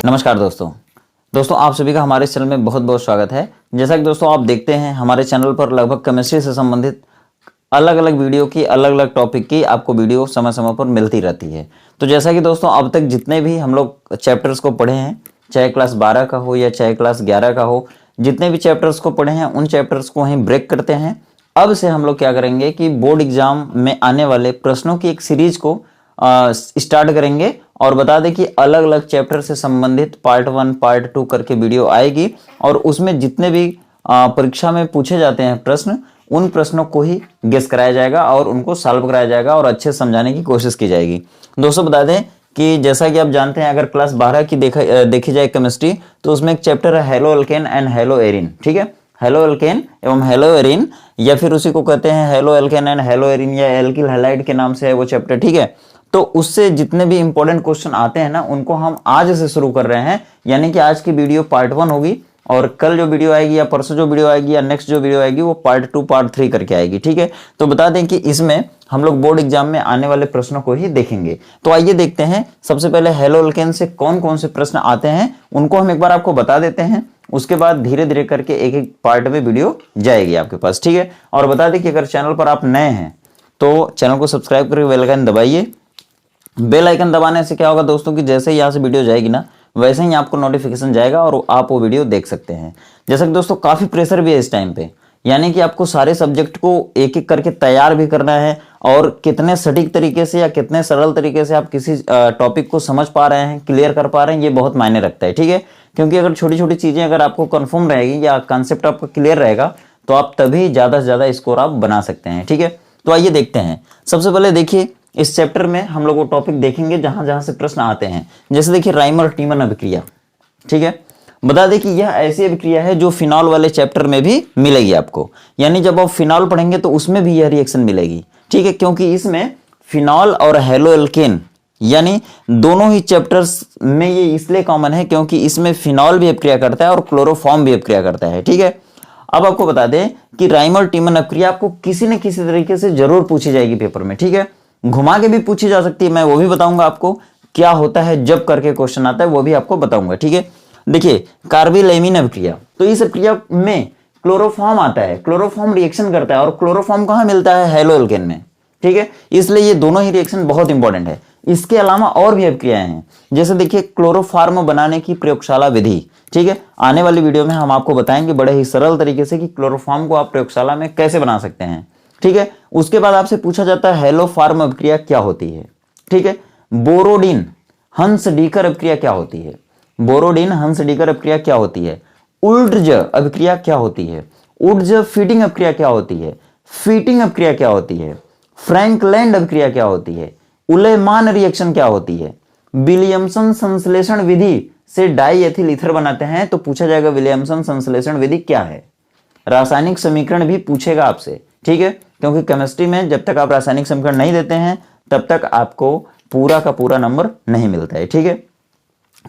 नमस्कार दोस्तों आप सभी का हमारे इस चैनल में बहुत बहुत स्वागत है। जैसा कि दोस्तों आप देखते हैं हमारे चैनल पर लगभग केमिस्ट्री से संबंधित अलग अलग वीडियो की अलग अलग टॉपिक की आपको वीडियो समय समय पर मिलती रहती है। तो जैसा कि दोस्तों अब तक जितने भी हम लोग चैप्टर्स को पढ़े हैं, चाहे क्लास 12 का हो या चाहे क्लास 11 का हो, जितने भी चैप्टर्स को पढ़े हैं उन चैप्टर्स को वहीं ब्रेक करते हैं। अब से हम लोग क्या करेंगे कि बोर्ड एग्जाम में आने वाले प्रश्नों की एक सीरीज को स्टार्ट करेंगे और बता दें कि अलग अलग चैप्टर से संबंधित पार्ट 1 पार्ट 2 करके वीडियो आएगी और उसमें जितने भी परीक्षा में पूछे जाते हैं प्रश्न, उन प्रश्नों को ही गेस कराया जाएगा और उनको सॉल्व कराया जाएगा और अच्छे से समझाने की कोशिश की जाएगी। दोस्तों बता दें कि जैसा कि आप जानते हैं, अगर क्लास 12 की देखी जाए केमिस्ट्री, तो उसमें एक चैप्टर है halo alkane and hello Erin. ठीक है, हेलो एल्केन एवं हेलो एरिन, या फिर उसी को कहते हैं halo alkane and hello Erin या एल्किल हैलाइड के नाम से है वो चैप्टर। ठीक है, तो उससे जितने भी इंपॉर्टेंट क्वेश्चन आते हैं ना, उनको हम आज से शुरू कर रहे हैं। यानी कि आज की वीडियो पार्ट 1 होगी और कल जो वीडियो आएगी या परसों जो वीडियो आएगी या नेक्स्ट जो वीडियो आएगी वो पार्ट 2 पार्ट 3 करके आएगी। ठीक है, तो बता दें कि इसमें हम लोग बोर्ड एग्जाम में आने वाले प्रश्नों को ही देखेंगे। तो आइए देखते हैं सबसे पहले हेलो एल्केन से कौन कौन से प्रश्न आते हैं, उनको हम एक बार आपको बता देते हैं। उसके बाद धीरे धीरे करके एक एक पार्ट में वीडियो जाएगी आपके पास। ठीक है, और बता दें कि अगर चैनल पर आप नए हैं तो चैनल को सब्सक्राइब करके बेल आइकन दबाइए। बेल आइकन दबाने से क्या होगा दोस्तों कि जैसे ही यहाँ से वीडियो जाएगी ना, वैसे ही आपको नोटिफिकेशन जाएगा और आप वो वीडियो देख सकते हैं। जैसा कि दोस्तों काफ़ी प्रेशर भी है इस टाइम पे, यानी कि आपको सारे सब्जेक्ट को एक एक करके तैयार भी करना है और कितने सटीक तरीके से या कितने सरल तरीके से आप किसी टॉपिक को समझ पा रहे हैं, क्लियर कर पा रहे हैं, ये बहुत मायने रखता है। ठीक है, क्योंकि अगर छोटी छोटी चीज़ें अगर आपको कन्फर्म रहेगी या कॉन्सेप्ट आपका क्लियर रहेगा तो आप तभी ज़्यादा से ज़्यादा स्कोर आप बना सकते हैं। ठीक है, तो आइए देखते हैं। सबसे पहले देखिए, इस चैप्टर में हम लोग वो टॉपिक देखेंगे जहां जहां से प्रश्न आते हैं। जैसे देखिए राइमर टीमन अभिक्रिया। ठीक है, बता दें कि यह ऐसी अभिक्रिया है जो फिनॉल वाले चैप्टर में भी मिलेगी आपको, यानी जब आप फिनॉल पढ़ेंगे तो उसमें भी यह रिएक्शन मिलेगी। ठीक है, क्योंकि इसमें फिनॉल और हेलो एल्केन यानी दोनों ही चैप्टर्स में ये इसलिए कॉमन है क्योंकि इसमें फिनॉल भी अभिक्रिया करता है और क्लोरोफॉर्म भी अभिक्रिया करता है। ठीक है, अब आपको बता दें कि राइमर टीमन अभिक्रिया आपको किसी न किसी तरीके से जरूर पूछी जाएगी पेपर में। ठीक है, घुमा के भी पूछी जा सकती है, मैं वो भी बताऊंगा आपको क्या होता है जब करके क्वेश्चन आता है, वो भी आपको बताऊंगा। ठीक है, देखिए कार्बिलेमिन अभिक्रिया, तो इस अभिक्रिया में क्लोरोफॉर्म आता है, क्लोरोफॉर्म रिएक्शन करता है और क्लोरोफॉर्म कहां मिलता है? हेलो एल्केन में। ठीक है, इसलिए ये दोनों ही रिएक्शन बहुत इंपॉर्टेंट है। इसके अलावा और भी अभिक्रियाएं हैं, जैसे देखिए क्लोरोफॉर्म बनाने की प्रयोगशाला विधि। ठीक है, आने वाली वीडियो में हम आपको बताएंगे बड़े ही सरल तरीके से कि क्लोरोफॉर्म को आप प्रयोगशाला में कैसे बना सकते हैं। ठीक है, उसके बाद आपसे पूछा जाता है हेलो फार्म अभिक्रिया क्या होती है। ठीक है, बोरोडिन हंस डीकर अभिक्रिया क्या होती है? बोरोडिन हंस डीकर अभिक्रिया क्या होती है? उल्ट्ज अभिक्रिया क्या होती है? उड्ज फीटिंग अभिक्रिया क्या होती है? फीटिंग अभिक्रिया क्या होती है? फ्रैंकलैंड अभिक्रिया क्या होती है? उलेमान रिएक्शन क्या होती है? विलियमसन संश्लेषण विधि से डाई एथिल ईथर बनाते हैं, तो पूछा जाएगा विलियमसन संश्लेषण विधि क्या है। रासायनिक समीकरण भी पूछेगा आपसे। ठीक है, क्योंकि केमिस्ट्री में जब तक आप रासायनिक समीकरण नहीं देते हैं तब तक आपको पूरा का पूरा नंबर नहीं मिलता है। ठीक है,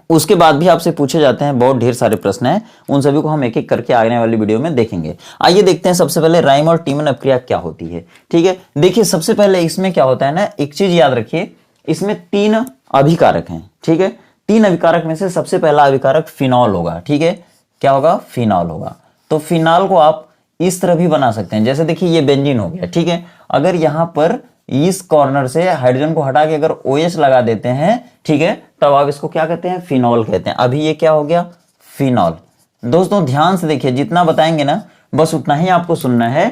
उसके बाद भी आपसे पूछे जाते हैं, बहुत ढेर सारे प्रश्न हैं, उन सभी को हम एक एक करके आने वाली वीडियो में देखेंगे। आइए देखते हैं सबसे पहले राइम और टीमन अभिक्रिया क्या होती है। ठीक है, देखिए सबसे पहले इसमें क्या होता है ना, एक चीज याद रखिए, इसमें 3 अभिकारक हैं। ठीक है, 3 अभिकारक में से सबसे पहला अभिकारक फिनॉल होगा। ठीक है, क्या होगा? फिनॉल होगा। तो फिनॉल को आप इस तरह भी बना सकते हैं, जैसे देखिए ये बेंजीन हो गया। ठीक है, अगर यहां पर इस कॉर्नर से हाइड्रोजन को हटा के अगर OH लगा देते हैं, ठीक है, तब आप इसको क्या कहते हैं? फिनॉल कहते हैं। अभी ये क्या हो गया? फिनॉल। दोस्तों ध्यान से देखिए, जितना बताएंगे ना बस उतना ही आपको सुनना है।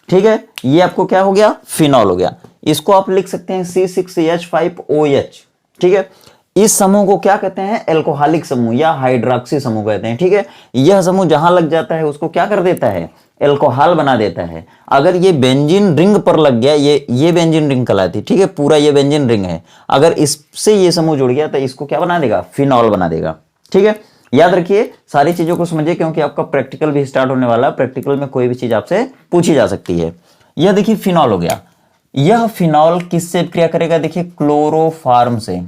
ठीक है, ये आपको क्या हो गया? फिनॉल हो गया। इसको आप लिख सकते हैं C6H5OH। ठीक है, इस समूह को क्या कहते हैं? एल्कोहलिक समूह या हाइड्रोक्सी समूह कहते हैं। ठीक है, यह समूह जहां लग जाता है उसको क्या कर देता है? एल्कोहल बना देता है। अगर ये बेंजीन रिंग पर लग गया, ये बेंजीन रिंग कहलाती है। ठीक है, पूरा ये बेंजीन रिंग है, अगर इससे ये समूह जुड़ गया तो इसको क्या बना देगा? फिनॉल बना देगा। ठीक है, याद रखिए, सारी चीजों को समझिए क्योंकि आपका प्रैक्टिकल भी स्टार्ट होने वाला है। प्रैक्टिकल में कोई भी चीज आपसे पूछी जा सकती है। यह देखिए फिनॉल हो गया। यह फिनॉल किससे क्रिया करेगा? देखिए क्लोरोफॉर्म से।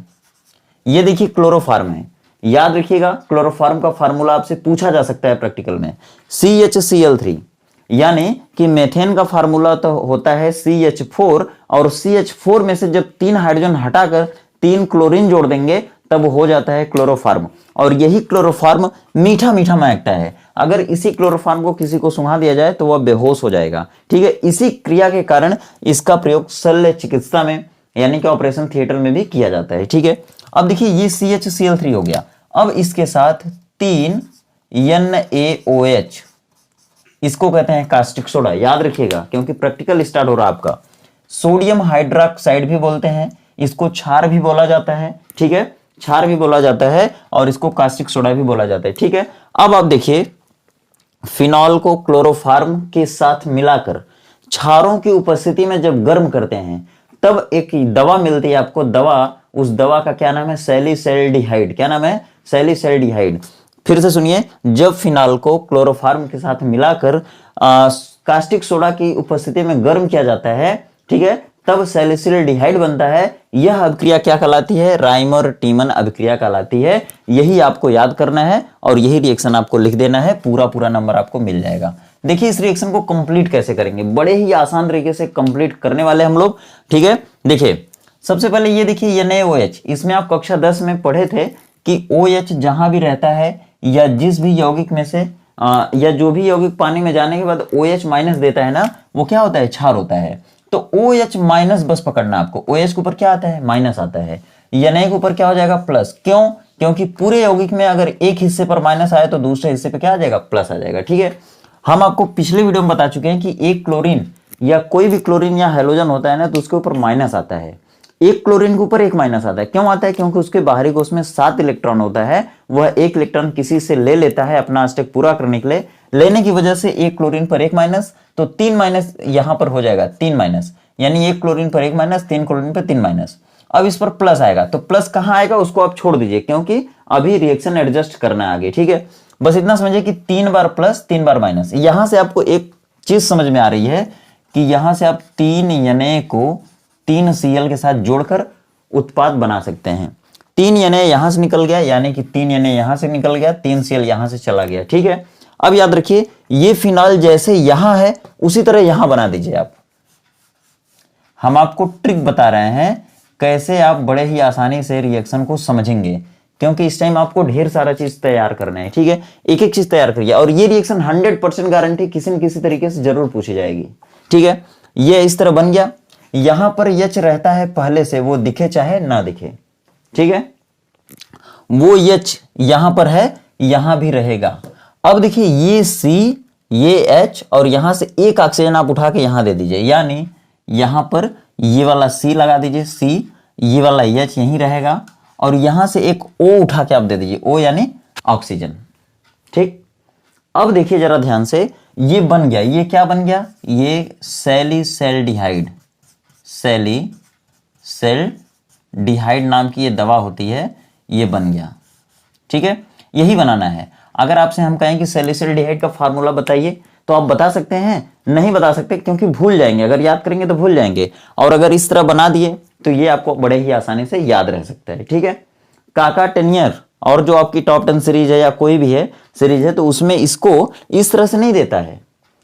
ये देखिए क्लोरोफॉर्म है, याद रखिएगा क्लोरोफॉर्म का फार्मूला आपसे पूछा जा सकता है प्रैक्टिकल में, CHCl3। यानी कि मेथेन का फार्मूला तो होता है CH4 और CH4 में से जब 3 हाइड्रोजन हटाकर 3 क्लोरीन जोड़ देंगे तब हो जाता है क्लोरोफॉर्म, और यही क्लोरोफॉर्म मीठा मीठा महकता है। अगर इसी क्लोरोफॉर्म को किसी को सुंघा दिया जाए तो वह बेहोश हो जाएगा। ठीक है, इसी क्रिया के कारण इसका प्रयोग शल्य चिकित्सा में यानी कि ऑपरेशन थिएटर में भी किया जाता है। ठीक है, अब देखिए ये CHCl3 हो गया। अब इसके साथ 3 NaOH, इसको कहते हैं कास्टिक सोडा, याद रखिएगा क्योंकि प्रैक्टिकल स्टार्ट हो रहा है आपका। सोडियम हाइड्रोक्साइड भी बोलते हैं, इसको क्षार भी बोला जाता है। ठीक है, क्षार भी बोला जाता है और इसको कास्टिक सोडा भी बोला जाता है। ठीक है, अब आप देखिए फिनॉल को क्लोरोफॉर्म के साथ मिलाकर क्षारों की उपस्थिति में जब गर्म करते हैं तब एक दवा मिलती है आपको। दवा, उस दवा का क्या नाम है? सैलिसैल्डिहाइड। क्या नाम है? सैलिसैल्डिहाइड। फिर से सुनिए, जब फिनॉल को क्लोरोफॉर्म के साथ मिलाकर कास्टिक सोडा की उपस्थिति में गर्म किया जाता है, ठीक है, तब सैलिसैल्डिहाइड बनता है। यह अभिक्रिया क्या कहलाती है? राइमर टीमन अभिक्रिया कहलाती है। यही आपको याद करना है और यही रिएक्शन आपको लिख देना है, पूरा पूरा नंबर आपको मिल जाएगा। देखिए इस रिएक्शन को कंप्लीट कैसे करेंगे, बड़े ही आसान तरीके से कंप्लीट करने वाले हम लोग। ठीक है, देखिए सबसे पहले ये देखिए NaOH, इसमें आप कक्षा 10 में पढ़े थे कि OH जहां भी रहता है या जिस भी यौगिक में से या जो भी यौगिक पानी में जाने के बाद OH माइनस देता है ना, वो क्या होता है? क्षार होता है। तो OH माइनस बस पकड़ना आपको। OH के ऊपर क्या आता है? माइनस आता है। Na के ऊपर क्या हो जाएगा? प्लस। क्यों? क्योंकि पूरे यौगिक में अगर एक हिस्से पर माइनस आए तो दूसरे हिस्से पे क्या आ जाएगा? प्लस आ जाएगा। ठीक है, हम आपको पिछले वीडियो में बता चुके हैं कि एक क्लोरीन या कोई भी क्लोरीन या हैलोजन होता है ना, तो उसके ऊपर माइनस आता है। एक क्लोरीन के ऊपर एक माइनस आता है। क्यों आता है? क्योंकि उसके बाहरी कोश में 7 इलेक्ट्रॉन होता है, वह एक इलेक्ट्रॉन किसी से ले लेता है अपना अष्टक पूरा करने के लिए। लेने की वजह से एक क्लोरीन पर एक माइनस, तो 3 माइनस यहां पर हो जाएगा, 3 माइनस, यानी एक क्लोरीन पर एक माइनस, 3 क्लोरीन पर 3 माइनस। अब इस पर प्लस आएगा, तो प्लस कहां आएगा उसको आप छोड़ दीजिए, क्योंकि अभी रिएक्शन एडजस्ट करना है आगे। ठीक है, बस इतना समझिए कि 3 बार प्लस 3 बार माइनस। यहां से आपको एक चीज समझ में आ रही है कि यहां से आप 3 Na को 3 Cl के साथ जोड़कर उत्पाद बना सकते हैं। 3 Na यहां से निकल गया, यानी कि 3 Na यहां से निकल गया, 3 Cl यहां से चला गया। ठीक है, अब याद रखिए ये फिनॉल जैसे यहां है उसी तरह यहां बना दीजिए आप। हम आपको ट्रिक बता रहे हैं कैसे आप बड़े ही आसानी से रिएक्शन को समझेंगे, क्योंकि इस टाइम आपको ढेर सारा चीज तैयार करना है। ठीक है, एक एक चीज तैयार करिए, और ये रिएक्शन 100% गारंटी किसी न किसी तरीके से जरूर पूछी जाएगी। ठीक है, ये इस तरह बन गया। यहां पर H रहता है पहले से, वो दिखे चाहे ना दिखे। ठीक है, वो H यहां पर है, यहां भी रहेगा। अब देखिए ये C, ये H, और यहां से एक ऑक्सीजन आप उठा के यहां दे दीजिए, यानी यहां पर ये वाला C लगा दीजिए, C, ये वाला H यहीं रहेगा, और यहां से एक O उठा के आप दे दीजिए, O यानी ऑक्सीजन। ठीक, अब देखिए जरा ध्यान से, ये बन गया, ये क्या बन गया? ये सैलिसैल्डिहाइड, सैलिसैल्डिहाइड नाम की ये दवा होती है, ये बन गया। ठीक है, यही बनाना है। अगर आपसे हम कहें कि सैलिसैल्डिहाइड का फार्मूला बताइए, तो आप बता सकते हैं? नहीं बता सकते, क्योंकि भूल जाएंगे। अगर याद करेंगे तो भूल जाएंगे, और अगर इस तरह बना दिए तो ये आपको बड़े ही आसानी से याद रह सकता है। ठीक है, काका टेनियर और जो आपकी टॉप 10 सीरीज है या कोई भी है सीरीज है, तो उसमें इसको इस तरह से नहीं देता है,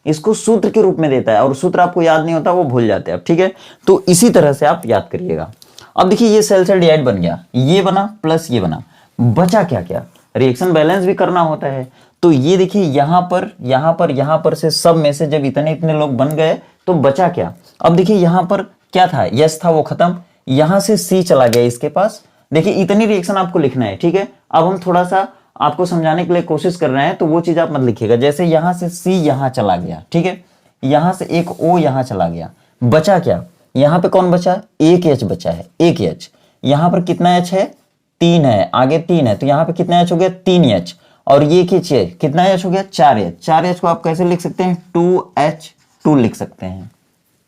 इसको सूत्र के रूप में देता है, और सूत्र आपको याद नहीं होता, वो भूल जाते हैं आप। ठीक है, तो इसी तरह से आप याद करिएगा। अब देखिए ये सैलिसैल्डिहाइड बन गया, ये बना प्लस ये बना, बचा क्या क्या? रिएक्शन बैलेंस भी करना होता है। तो ये देखिए यहां पर से सब में से जब इतने इतने लोग बन गए तो बचा क्या? अब देखिए यहां पर क्या था? यस था, वो खत्म। यहां से C चला गया इसके पास। देखिए इतनी रिएक्शन आपको लिखना है। ठीक है, अब हम थोड़ा सा आपको समझाने के लिए कोशिश कर रहे हैं, तो वो चीज आप मत लिखिएगा। जैसे यहां से C यहां चला गया, ठीक है, यहां से एक O यहां चला गया, बचा क्या? यहां पे कौन बचा? एक H बचा है, एक H। यहां पर कितना H है? 3 है, आगे 3 है, तो यहां पे कितना H हो गया? 3H। और ये कितना H हो गया? 4H। 4H को आप कैसे लिख सकते हैं? 2H2 लिख सकते हैं।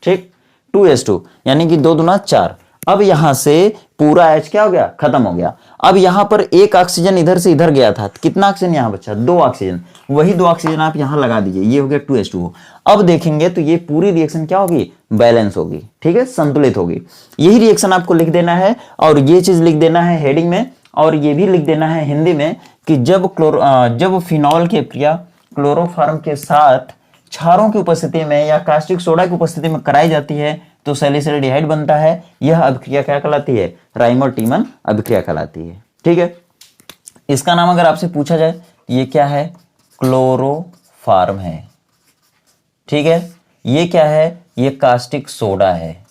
ठीक, 2H2 यानी कि 2 दूना 4। अब यहां से पूरा H क्या हो गया? खत्म हो गया। अब यहां पर एक ऑक्सीजन इधर से इधर गया था, कितना ऑक्सीजन यहां बचा? 2 ऑक्सीजन। वही 2 ऑक्सीजन आप यहां लगा दीजिए, ये हो गया 2H2O। अब देखेंगे तो ये पूरी रिएक्शन क्या होगी? बैलेंस होगी। ठीक है, संतुलित होगी। यही रिएक्शन आपको लिख देना है, और ये चीज लिख देना है हेडिंग में, और ये भी लिख देना है हिंदी में कि जब फिनॉल की क्रिया क्लोरोफॉर्म के साथ क्षारों की उपस्थिति में या कास्टिक सोडा की उपस्थिति में कराई जाती है तो सैलिसैल्डिहाइड बनता है। यह अभिक्रिया क्या कहलाती है? राइमर टीमन अभिक्रिया कहलाती है। ठीक है। इसका नाम अगर आपसे पूछा जाए, ये क्या है, क्लोरोफॉर्म है, ठीक है। ये क्या है, ये कास्टिक सोडा है,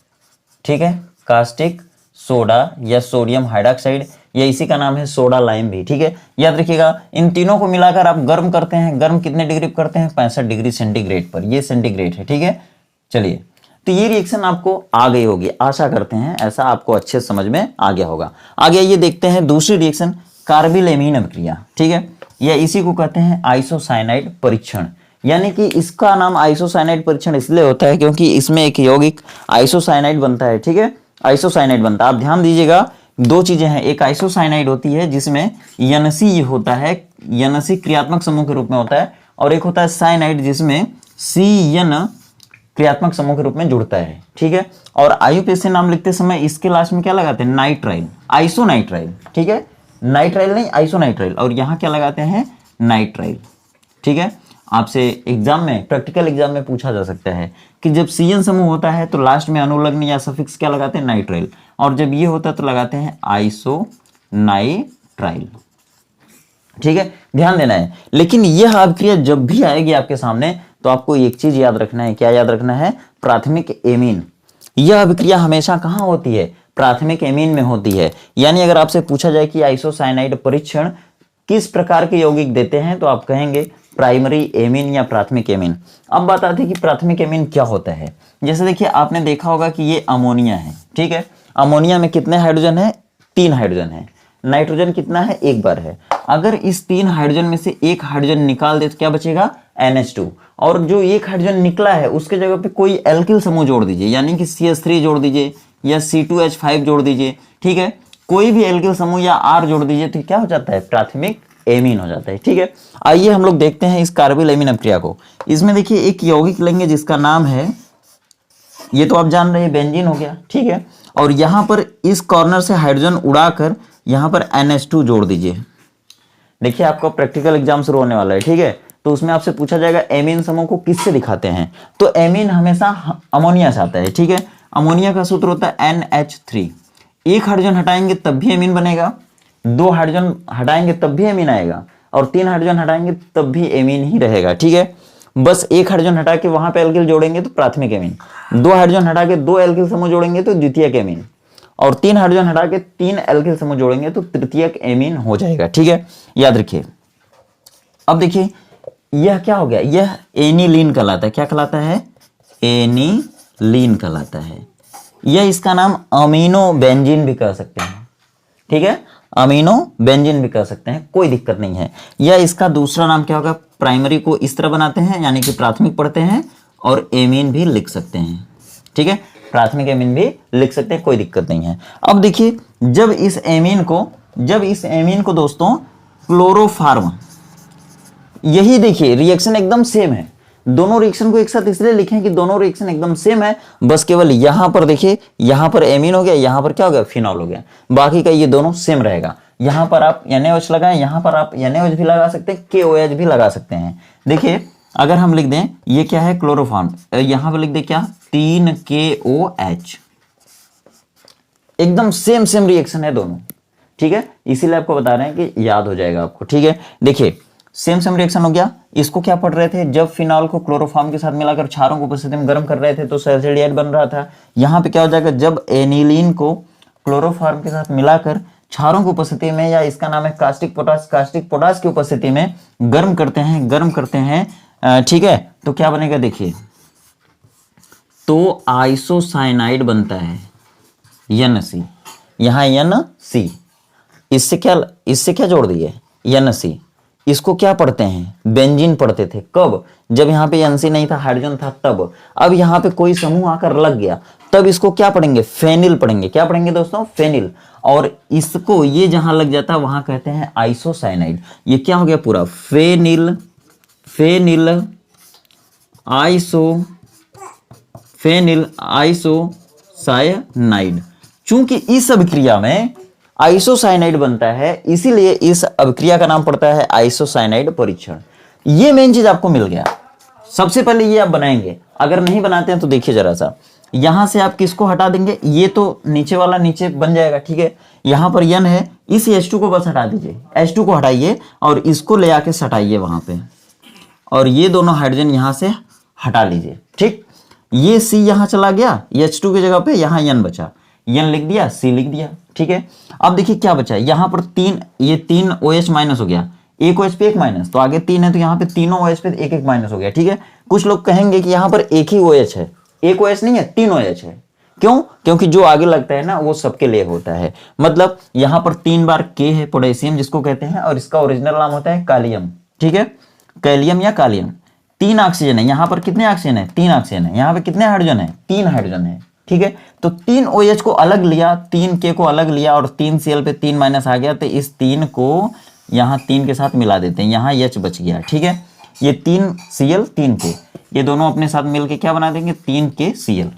ठीक है, कास्टिक सोडा या सोडियम हाइड्रोक्साइड, या इसी का नाम है सोडा लाइम भी, ठीक है। याद रखिएगा, इन तीनों को मिलाकर आप गर्म करते हैं, गर्म कितने डिग्री पर करते हैं, 65 डिग्री सेंटीग्रेड पर, ये सेंटीग्रेड है, ठीक है। चलिए, तो ये रिएक्शन आपको आ गई होगी, आशा करते हैं ऐसा आपको अच्छे समझ में आ गया होगा। आगे ये देखते हैं दूसरी रिएक्शन, कार्बिलेमीन अभिक्रिया, ठीक है, या इसी को कहते हैं आइसोसाइनाइड परीक्षण। यानी कि इसका नाम आइसोसाइनाइड परीक्षण इसलिए होता है क्योंकि इसमें एक यौगिक आइसोसाइनाइड बनता है, ठीक है, आइसोसाइनाइड बनता है। आप ध्यान दीजिएगा, दो चीजें हैं, एक आइसोसाइनाइड होती है जिसमें NC होता है, NC क्रियात्मक समूह के रूप में होता है, और एक होता है साइनाइड जिसमें CN क्रियात्मक समूह के रूप में जुड़ता है, ठीक है। और IUPAC नाम लिखते समय इसके लास्ट में क्या लगाते हैं, नाइट्राइल, आइसोनाइट्राइल, ठीक है, नाइट्राइल नहीं आइसोनाइट्राइल, और यहाँ क्या लगाते हैं, नाइट्राइल, ठीक है। आपसे एग्जाम में, प्रैक्टिकल एग्जाम में पूछा जा सकता है कि जब CN समूह होता है तो लास्ट में अनुलग्न या सफिक्स क्या लगाते हैं, नाइट्राइल, और जब ये होता है तो लगाते हैं आइसोनाइट्राइल, ठीक है, ध्यान देना है। लेकिन यह अभिक्रिया जब भी आएगी आपके सामने तो आपको एक चीज याद रखना है, क्या याद रखना है, प्राथमिक एमीन। यह अभिक्रिया हमेशा कहां होती है, प्राथमिक एमीन में होती है। यानी अगर आपसे पूछा जाए कि आइसोसाइनाइड परीक्षण किस प्रकार के यौगिक देते हैं तो आप कहेंगे प्राइमरी एमीन या प्राथमिक एमीन। अब बात आती है कि प्राथमिक एमीन क्या होता है। जैसे देखिए, आपने देखा होगा कि ये अमोनिया है, ठीक है, अमोनिया में कितने हाइड्रोजन है, 3 हाइड्रोजन है, नाइट्रोजन कितना है, 1 बार है। अगर इस 3 हाइड्रोजन में से 1 हाइड्रोजन निकाल दे तो क्या बचेगा, NH2, और जो 1 हाइड्रोजन निकला है उसके जगह पे कोई एल्किल समूह जोड़ दीजिए, यानी कि CH3 जोड़ दीजिए या C2H5 जोड़ दीजिए, ठीक है, कोई भी एल्किल समूह या R जोड़ दीजिए तो क्या हो जाता है, प्राथमिक एमीन हो जाता है, ठीक है। आइए हम लोग देखते हैं इस कार्बिलेमीन अभिक्रिया को। इसमें देखिए एक यौगिक लेंगे जिसका नाम है, ये तो आप जान रहे हैं, बेंजीन हो गया, ठीक है, और यहां पर इस कॉर्नर से हाइड्रोजन उड़ाकर यहां पर NH2 जोड़ दीजिए। देखिए आपका प्रैक्टिकल एग्जाम शुरू होने वाला है, ठीक है, तो उसमें आपसे पूछा जाएगा एमीन समूह को किससे दिखाते हैं, तो एमीन हमेशा अमोनिया से आता है, ठीक है। अमोनिया का सूत्र होता है NH3, 1 हाइड्रोजन हटाएंगे तब भी एमीन बनेगा, 2 हाइड्रोजन हटाएंगे तब भी एमीन आएगा, और 3 हाइड्रोजन हटाएंगे तब भी एमीन ही रहेगा, ठीक है। बस 1 हाइड्रोजन हटा के वहां पे एल्किल जोड़ेंगे तो प्राथमिक एमीन, 2 हाइड्रोजन हटा के 2 एल्किल समूह जोड़ेंगे तो द्वितीयक एमीन, और 3 हाइड्रोजन हटा के 3 एल्किल समूह जोड़ेंगे तो तृतीयक एमीन हो जाएगा, ठीक है, याद रखिए। अब देखिए यह क्या हो गया, यह एनिलीन कहलाता है, क्या कहलाता है, एनिलीन कहलाता है। यह इसका नाम अमीनो बेंजीन भी कह सकते हैं, ठीक है, अमीनो बेंजीन भी कह सकते हैं, कोई दिक्कत नहीं है। या इसका दूसरा नाम क्या होगा, प्राइमरी को इस तरह बनाते हैं यानी कि प्राथमिक पढ़ते हैं, और एमीन भी लिख सकते हैं, ठीक है, प्राथमिक एमीन भी लिख सकते हैं, कोई दिक्कत नहीं है। अब देखिए जब इस एमीन को दोस्तों क्लोरोफॉर्म, यही देखिए रिएक्शन एकदम सेम है, दोनों रिएक्शन को एक साथ इसलिए लिखें कि दोनों रिएक्शन एकदम सेम है, बस केवल यहां पर देखिए, यहां पर एमीन हो गया, यहां पर क्या हो गया, फिनॉल हो गया, बाकी का ये दोनों सेम रहेगा। यहां पर आप NaOH लगाएं, यहां पर आप NaOH भी लगा सकते हैं, KOH भी लगा सकते हैं। देखिए अगर हम लिख दें ये क्या है, क्लोरोफॉर्म, यहां पर लिख दे क्या, 3KOH, एकदम सेम रिएक्शन है दोनों, ठीक है, इसीलिए आपको बता रहे हैं कि याद हो जाएगा आपको, ठीक है। देखिए सेम रिएक्शन हो गया। इसको क्या पढ़ रहे थे, जब फिनॉल को क्लोरोफॉर्म के साथ मिलाकर क्षारों की उपस्थिति में गर्म कर रहे थे तो सल्फेट बन रहा था। यहाँ पे क्या हो जाएगा, जब एनिलीन को क्लोरोफॉर्म के साथ मिलाकर क्षारों की उपस्थिति में, या इसका नाम है कास्टिक पोटाश की उपस्थिति में गर्म करते हैं, ठीक है, तो क्या बनेगा, देखिए तो आइसोसाइनाइड बनता है, NC, यहाँ NC, इससे क्या जोड़ दिए, NC, इसको क्या पढ़ते हैं, बेंजीन पढ़ते थे, कब, जब यहाँ पे NC नहीं था, हाइड्रोजन था तब। अब यहाँ पे कोई समूह आकर लग गया तब इसको क्या पढ़ेंगे, फेनिल पढ़ेंगे, क्या पढ़ेंगे दोस्तों, फेनिल, और इसको ये जहां लग जाता है वहां कहते हैं आइसोसाइनाइड। ये क्या हो गया पूरा, फेनिल आइसोसाइनाइड। चूंकि इस अभिक्रिया में आइसोसाइनाइड बनता है इसीलिए इस अभिक्रिया का नाम पड़ता है आइसोसाइनाइड परीक्षण। ये मेन चीज आपको मिल गया। सबसे पहले ये आप बनाएंगे, अगर नहीं बनाते हैं तो देखिए जरा सा, यहां से आप किसको हटा देंगे, ये तो नीचे वाला नीचे बन जाएगा, ठीक है, यहां पर N है, इस H2 को बस हटा दीजिए, H2 को हटाइए और इसको ले आके सटाइए वहां पे, और ये दोनों हाइड्रोजन यहां से हटा लीजिए। ठीक, ये C यहां चला गया, H2 की जगह पे यहां N बचा, N लिख दिया, C लिख दिया। ठीक है, अब देखिए क्या बचा, यहां पर ये 3 OH माइनस हो गया, एक OH पे एक माइनस, तो आगे 3 है तो यहाँ पे तीनों OH पे एक एक माइनस हो गया। ठीक है, कुछ लोग कहेंगे कि यहाँ पर एक ही OH है, एक OH नहीं है, 3 OH है। क्यों? क्योंकि जो आगे लगता है ना वो सबके लिए होता है, मतलब यहाँ पर 3 बार K है, पोटेशियम जिसको कहते हैं, और इसका ओरिजिनल नाम होता है कालियम। ठीक है, कैलियम या कालियम। 3 ऑक्सीजन है, यहाँ पर कितने ऑक्सीजन है? 3 ऑक्सीजन है। यहाँ पे कितने हाइड्रोजन है? 3 हाइड्रोजन है। ठीक है, तो 3 OH को अलग लिया, 3 K को अलग लिया, और 3 Cl पे 3 माइनस आ गया, तो इस 3 को यहाँ 3 के साथ मिला देते हैं, यहाँ H बच गया। ठीक है, ये 3 Cl 3 K, ये दोनों अपने साथ मिलके क्या बना देंगे? 3 K Cl।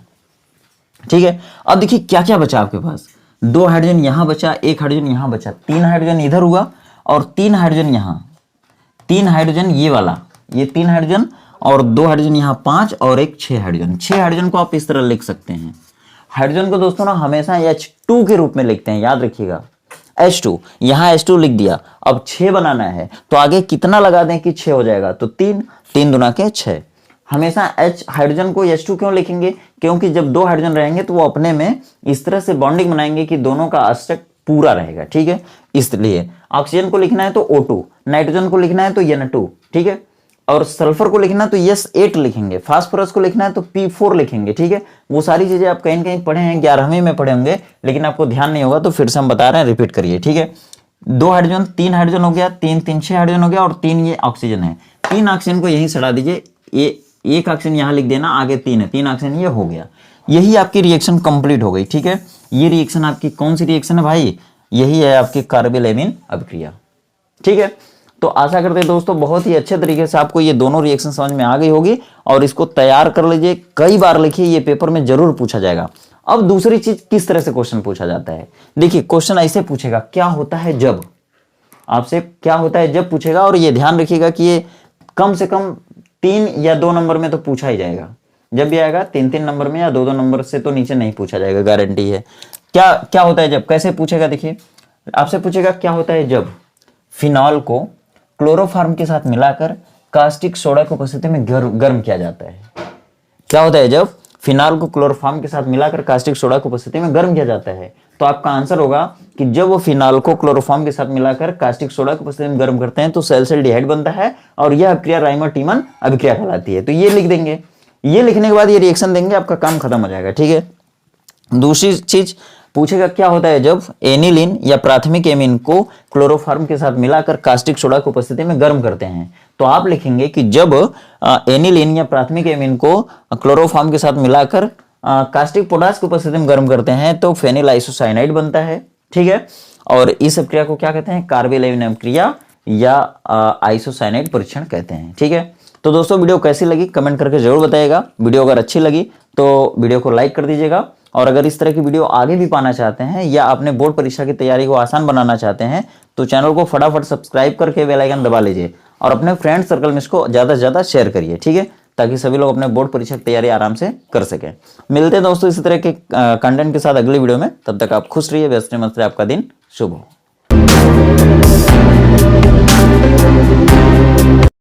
ठीक है, अब देखिए क्या क्या बचा आपके पास, 2 हाइड्रोजन यहाँ बचा, 1 हाइड्रोजन यहाँ बचा, 3 हाइड्रोजन इधर हुआ, और 3 हाइड्रोजन यहाँ, 3 हाइड्रोजन ये वाला, ये 3 हाइड्रोजन, और 2 हाइड्रोजन यहाँ 5, और एक 6 हाइड्रोजन। 6 हाइड्रोजन को आप इस तरह लिख सकते हैं। हाइड्रोजन को दोस्तों ना हमेशा H2 के रूप में लिखते हैं, याद रखिएगा। H2, यहाँ H2 लिख दिया, अब 6 बनाना है तो आगे कितना लगा दें कि 6 हो जाएगा? तो 3, 3 दूना के 6। हमेशा हाइड्रोजन को H2 क्यों लिखेंगे? क्योंकि जब 2 हाइड्रोजन रहेंगे तो वो अपने में इस तरह से बॉन्डिंग बनाएंगे कि दोनों का अष्टक पूरा रहेगा। ठीक है, इसलिए ऑक्सीजन को लिखना है तो O2, नाइट्रोजन को लिखना है तो N2। ठीक है, और सल्फर को लिखना तो S8 लिखेंगे, फास्फोरस को लिखना है तो P4 लिखेंगे। ठीक है, वो सारी चीजें आप कहीं कहीं पढ़े हैं, 11वीं में पढ़े होंगे, लेकिन आपको ध्यान नहीं होगा, तो फिर से हम बता रहे हैं, रिपीट करिए। ठीक है, 2 हाइड्रोजन, 3 हाइड्रोजन हो गया, 3 3 6 हाइड्रोजन हो गया, और 3 ये ऑक्सीजन है। 3 ऑक्सीजन को यहीं सटा दीजिए, ये एक ऑक्सीजन यहाँ लिख देना, आगे 3 है, 3 ऑक्सीजन ये हो गया। यही आपकी रिएक्शन कंप्लीट हो गई। ठीक है, ये रिएक्शन आपकी कौन सी रिएक्शन है भाई? यही है आपकी कार्बोलेमिन अभिक्रिया। ठीक है, तो आशा करते हैं दोस्तों बहुत ही अच्छे तरीके से आपको ये दोनों रिएक्शन समझ में आ गई होगी, और इसको तैयार कर लीजिए, कई बार लिखिए, ये पेपर में जरूर पूछा जाएगा। अब दूसरी चीज, किस तरह से क्वेश्चन पूछा जाता है? देखिए, क्वेश्चन ऐसे पूछेगा, क्या होता है जब, आपसे क्या होता है जब पूछेगा, और ये ध्यान रखिएगा कि ये कम से कम 3 या 2 नंबर में तो पूछा ही जाएगा। जब भी आएगा 3-3 नंबर में या 2-2 नंबर से तो नीचे नहीं पूछा जाएगा, गारंटी है। क्या क्या होता है जब? कैसे पूछेगा? देखिए, आपसे पूछेगा क्या होता है जब फिनॉल को क्लोरोफॉर्म के साथ मिलाकर कास्टिक सोडा की उपस्थिति में गर्म किया जाता है। क्या होता है जब फिनॉल को क्लोरोफॉर्म के साथ मिलाकर कास्टिक सोडा की उपस्थिति में गर्म किया जाता है? तो आपका आंसर होगा कि जब वो फिनॉल को क्लोरोफॉर्म के साथ मिलाकर कास्टिक सोडा की उपस्थिति में गर्म करते हैं तो सैलसिल्डिहाइड बनता है, और यह अभिक्रिया राइमर-टीमन अभिक्रिया कहलाती है। तो ये लिख देंगे, ये लिखने के बाद ये रिएक्शन देंगे, आपका काम खत्म हो जाएगा। ठीक है, दूसरी चीज पूछेगा क्या होता है जब एनिलीन या प्राथमिक एमीन को क्लोरोफॉर्म के साथ मिलाकर कास्टिक सोडा की उपस्थिति में गर्म करते हैं? तो आप लिखेंगे कि जब एनिलीन या प्राथमिक एमीन को क्लोरोफॉर्म के साथ मिलाकर कास्टिक पोटाश की उपस्थिति में गर्म करते हैं तो फेनिल आइसोसाइनाइड बनता है। ठीक है, और इस अभिक्रिया को क्या कहते हैं? कार्बोलेमिन अभिक्रिया या आइसोसाइनाइड परीक्षण कहते हैं। ठीक है, तो दोस्तों वीडियो कैसी लगी कमेंट करके जरूर बताइएगा। वीडियो अगर अच्छी लगी तो वीडियो को लाइक कर दीजिएगा, और अगर इस तरह की वीडियो आगे भी पाना चाहते हैं या अपने बोर्ड परीक्षा की तैयारी को आसान बनाना चाहते हैं तो चैनल को फटाफट सब्सक्राइब करके बेल आइकन दबा लीजिए, और अपने फ्रेंड सर्कल में इसको ज़्यादा से ज़्यादा शेयर करिए। ठीक है, ताकि सभी लोग अपने बोर्ड परीक्षा की तैयारी आराम से कर सकें। मिलते हैं दोस्तों इसी तरह के कंटेंट के साथ अगली वीडियो में, तब तक आप खुश रहिए, व्यस्त रहिए, आपका दिन शुभ हो।